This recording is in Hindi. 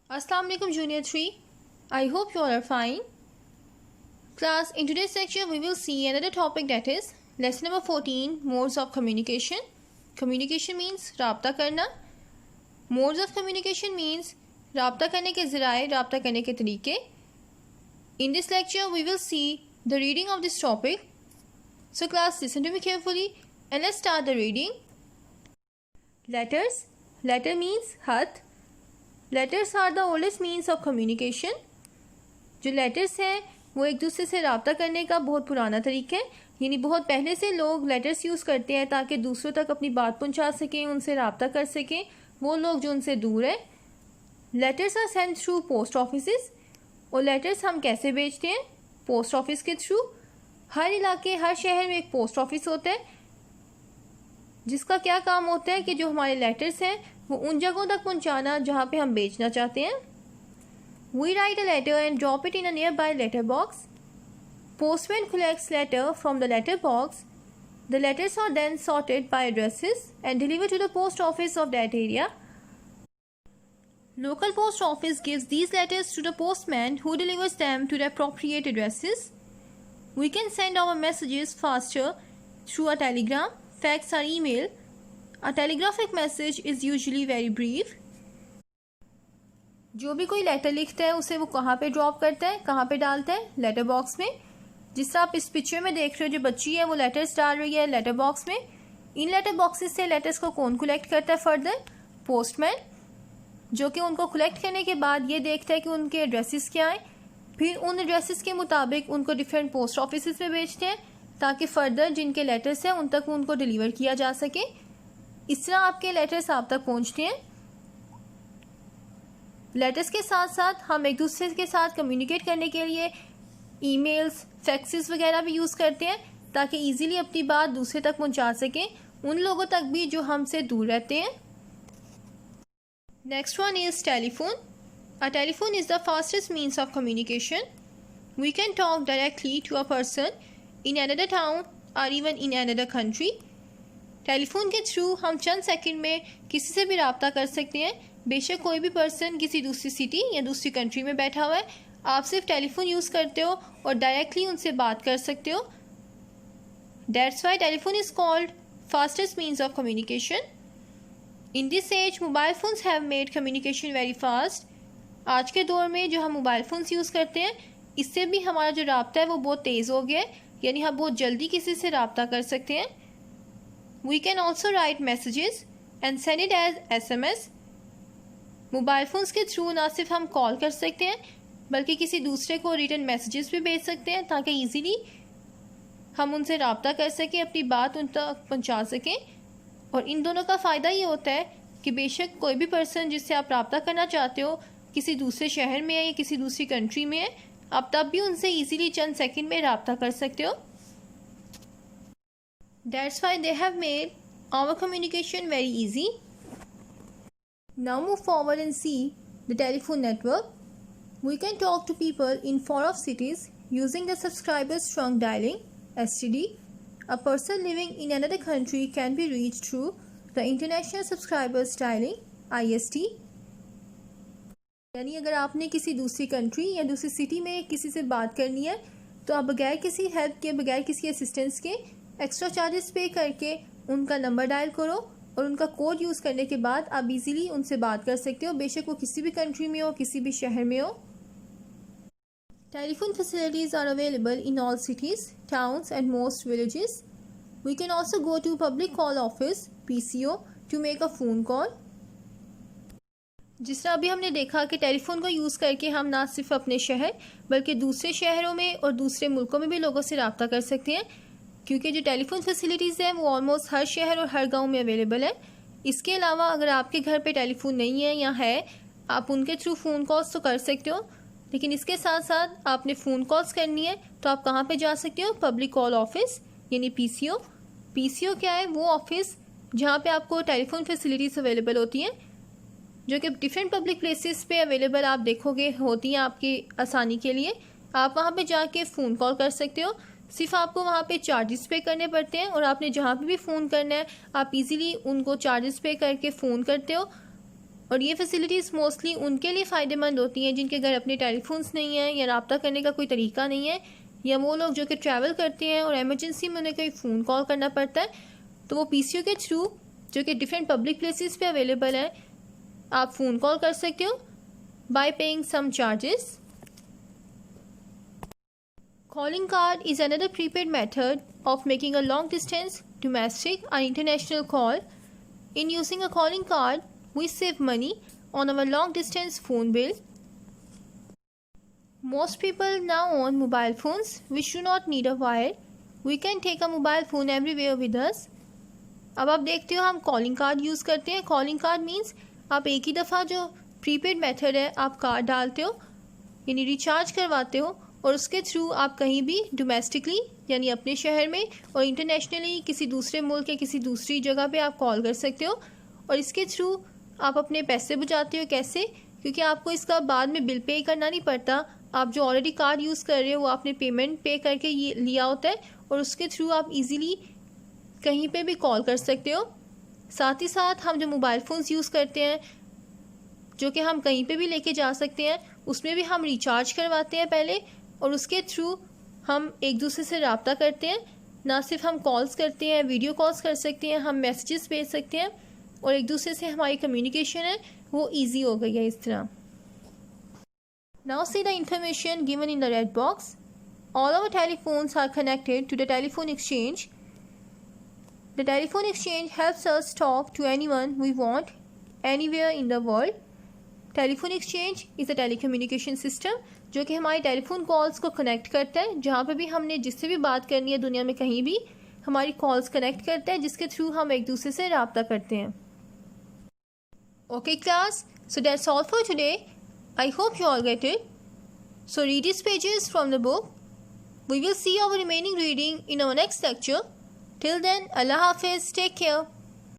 Assalamu alaikum Junior 3. I hope you all are fine. Class, in today's lecture we will see another topic, that is lesson number 14, modes of communication. Communication means राब्ता करना. Modes of communication means राब्ता करने के ज़राए, राब्ता करने के तरीके. In this lecture we will see the reading of this topic. So class, listen to me carefully and let's start the reading. Letters. Letter means खत. Letters are the oldest means of communication. जो लेटर्स हैं वो एक दूसरे से रब्ता करने का बहुत पुराना तरीका है. यानी बहुत पहले से लोग लेटर्स यूज़ करते हैं ताकि दूसरों तक अपनी बात पहुंचा सकें, उनसे रब्ता कर सकें वो लोग जो उनसे दूर हैं. Letters are send through post offices. और लेटर्स हम कैसे भेजते हैं? पोस्ट ऑफिस के थ्रू. हर इलाके, हर शहर में एक पोस्ट ऑफिस होता है जिसका क्या काम होता है कि जो हमारे लेटर्स हैं वो उन जगहों तक पहुंचाना जहाँ पे हम बेचना चाहते हैं. We write a letter and drop it in a nearby letter box. Postman collects letter from the letter box. The letters are then sorted by addresses and delivered to the post office of that area. Local post office gives these letters to the postman who delivers them to the appropriate addresses. We can send our messages faster through a telegram, fax or email. A telegraphic message is usually very brief. जो भी कोई लेटर लिखता है उसे वो कहाँ पे ड्रॉप करता है, कहाँ पे डालता है? लेटर बॉक्स में. जिस तरह आप इस पिक्चर में देख रहे हो, जो बच्ची है वो लेटर्स डाल रही है लेटर बॉक्स में. इन लेटर बॉक्सेस से लेटर्स को कौन कलेक्ट करता है फर्दर? पोस्टमैन, जो कि उनको कलेक्ट करने के बाद ये देखता है कि उनके एड्रेसेस क्या हैं. फिर उन एड्रेसेस के मुताबिक उनको डिफरेंट पोस्ट ऑफिस में भेजते हैं ताकि फर्दर जिनके लेटर्स हैं उन तक उनको डिलीवर किया जा सके. इस तरह आपके लेटर्स आप तक पहुंचते हैं. लेटर्स के साथ साथ हम एक दूसरे के साथ कम्युनिकेट करने के लिए ईमेल्स, फैक्सेस वगैरह भी यूज़ करते हैं ताकि इजीली अपनी बात दूसरे तक पहुंचा सकें, उन लोगों तक भी जो हमसे दूर रहते हैं. Next one is telephone. A telephone is the fastest means of communication. We can talk directly to a person in another town और even in another country. Telephone के थ्रू हम चंद सेकंड में किसी से भी रब्ता कर सकते हैं. बेशक कोई भी पर्सन किसी दूसरी सिटी या दूसरी कंट्री में बैठा हुआ है, आप सिर्फ टेलीफोन यूज़ करते हो और डायरेक्टली उनसे बात कर सकते हो. That's why telephone is called fastest means of communication. In this age mobile phones have made communication very fast. आज के दौर में जो हम मोबाइल फ़ोन्स यूज़ करते हैं इससे भी हमारा जो रब्ता है वो बहुत तेज़ हो गया है. यानी हम बहुत जल्दी किसी से रब्ता कर सकते हैं. We can also write messages and send it as SMS. Mobile phones के थ्रू ना सिर्फ हम कॉल कर सकते हैं बल्कि किसी दूसरे को रिटन मैसेजेस भी भेज सकते हैं ताकि इजीली हम उनसे रब्ता कर सकें, अपनी बात उन तक पहुंचा सकें. और इन दोनों का फ़ायदा ये होता है कि बेशक कोई भी पर्सन जिससे आप रब्ता करना चाहते हो किसी दूसरे शहर में है या किसी दूसरी कंट्री में है, आप तब भी उनसे इजीली चंद सेकंड में रब्ता कर सकते हो. That's why they have made our communication very easy. Now move forward and see the telephone network. We can talk to people in far-off cities using the subscribers trunk dialing (STD). A person living in another country can be reached through the international subscribers dialing (IST). यानी अगर आपने किसी दूसरी कंट्री या दूसरी सिटी में किसी से बात करनी है तो आप बगैर किसी हेल्प के, बगैर किसी असिस्टेंस के एक्स्ट्रा चार्जेस पे करके उनका नंबर डायल करो और उनका कोड यूज़ करने के बाद आप इजीली उनसे बात कर सकते हो, बेशक वो किसी भी कंट्री में हो, किसी भी शहर में हो. Telephone facilities are available in all cities, towns and most villages. We can also go to public call office (PCO) to make a phone call. जिस तरह अभी हमने देखा कि टेलीफोन को यूज़ करके हम ना सिर्फ अपने शहर बल्कि दूसरे शहरों में और दूसरे मुल्कों में भी लोगों से रब्ता कर सकते हैं, क्योंकि जो टेलीफोन फैसिलिटीज़ हैं वो ऑलमोस्ट हर शहर और हर गांव में अवेलेबल है. इसके अलावा अगर आपके घर पे टेलीफोन नहीं है या है, आप उनके थ्रू फ़ोन कॉल्स तो कर सकते हो, लेकिन इसके साथ साथ आपने फ़ोन कॉल्स करनी है तो आप कहाँ पे जा सकते हो? पब्लिक कॉल ऑफिस यानी PCO. PCO क्या है? वो ऑफिस जहाँ पे आपको टेलीफोन फैसिलिटीज़ अवेलेबल होती हैं, जो कि डिफरेंट पब्लिक प्लेसेस पे अवेलेबल आप देखोगे होती हैं आपकी आसानी के लिए. आप वहाँ पे जाके फ़ोन कॉल कर सकते हो. सिर्फ आपको वहाँ पे चार्जेस पे करने पड़ते हैं और आपने जहाँ पे भी फ़ोन करना है आप इजीली उनको चार्जेस पे करके फ़ोन करते हो और ये फैसिलिटीज़ मोस्टली उनके लिए फ़ायदेमंद होती हैं जिनके घर अपने टेलीफोन्स नहीं हैं या रब्ता करने का कोई तरीका नहीं है, या वो लोग जो कि ट्रैवल करते हैं और एमरजेंसी में उन्हें कोई फ़ोन कॉल करना पड़ता है, तो वो PCO के थ्रू जो कि डिफरेंट पब्लिक प्लेसेस पे अवेलेबल है आप फ़ोन कॉल कर सकते हो by paying some charges. Calling card is another prepaid method of making a long distance domestic or international call. In using a calling card, we save money on our long distance phone bill. Most people now own mobile phones which do not need a wire. We can take a mobile phone everywhere with us. अब आप देखते हो हम कॉलिंग कार्ड यूज़ करते हैं। कॉलिंग कार्ड मीन्स आप एक ही दफ़ा जो प्रीपेड मेथड है आप कार्ड डालते हो यानी रिचार्ज करवाते हो और उसके थ्रू आप कहीं भी डोमेस्टिकली यानी अपने शहर में और इंटरनेशनली किसी दूसरे मुल्क या किसी दूसरी जगह पे आप कॉल कर सकते हो और इसके थ्रू आप अपने पैसे बचाते हो। कैसे? क्योंकि आपको इसका बाद में बिल पे करना नहीं पड़ता। आप जो ऑलरेडी कार्ड यूज़ कर रहे हो वो आपने पेमेंट पे करके ये लिया होता है और उसके थ्रू आप इजीली कहीं पे भी कॉल कर सकते हो। साथ ही साथ हम जो मोबाइल फ़ोन्स यूज़ करते हैं जो कि हम कहीं पे भी लेके जा सकते हैं उसमें भी हम रिचार्ज करवाते हैं पहले और उसके थ्रू हम एक दूसरे से रब्ता करते हैं। ना सिर्फ हम कॉल्स करते हैं, वीडियो कॉल्स कर सकते हैं, हम मैसेजेस भेज सकते हैं और एक दूसरे से हमारी कम्युनिकेशन है वो ईजी हो गई है इस तरह। Now see the information given in the red box. All our telephones are connected to the telephone exchange. The telephone exchange helps us talk to anyone we want anywhere in the world. Telephone exchange is a telecommunication system जो कि हमारे टेलीफोन कॉल्स को कनेक्ट करता है। जहाँ पे भी हमने जिससे भी बात करनी है दुनिया में कहीं भी हमारी कॉल्स कनेक्ट करता है जिसके थ्रू हम एक दूसरे से रब्ता करते हैं। Okay class, so that's all for today. I hope you all get it. So read this pages from the book. We will see our remaining reading in our next lecture. Till then, Allah हाफिज़, टेक केयर।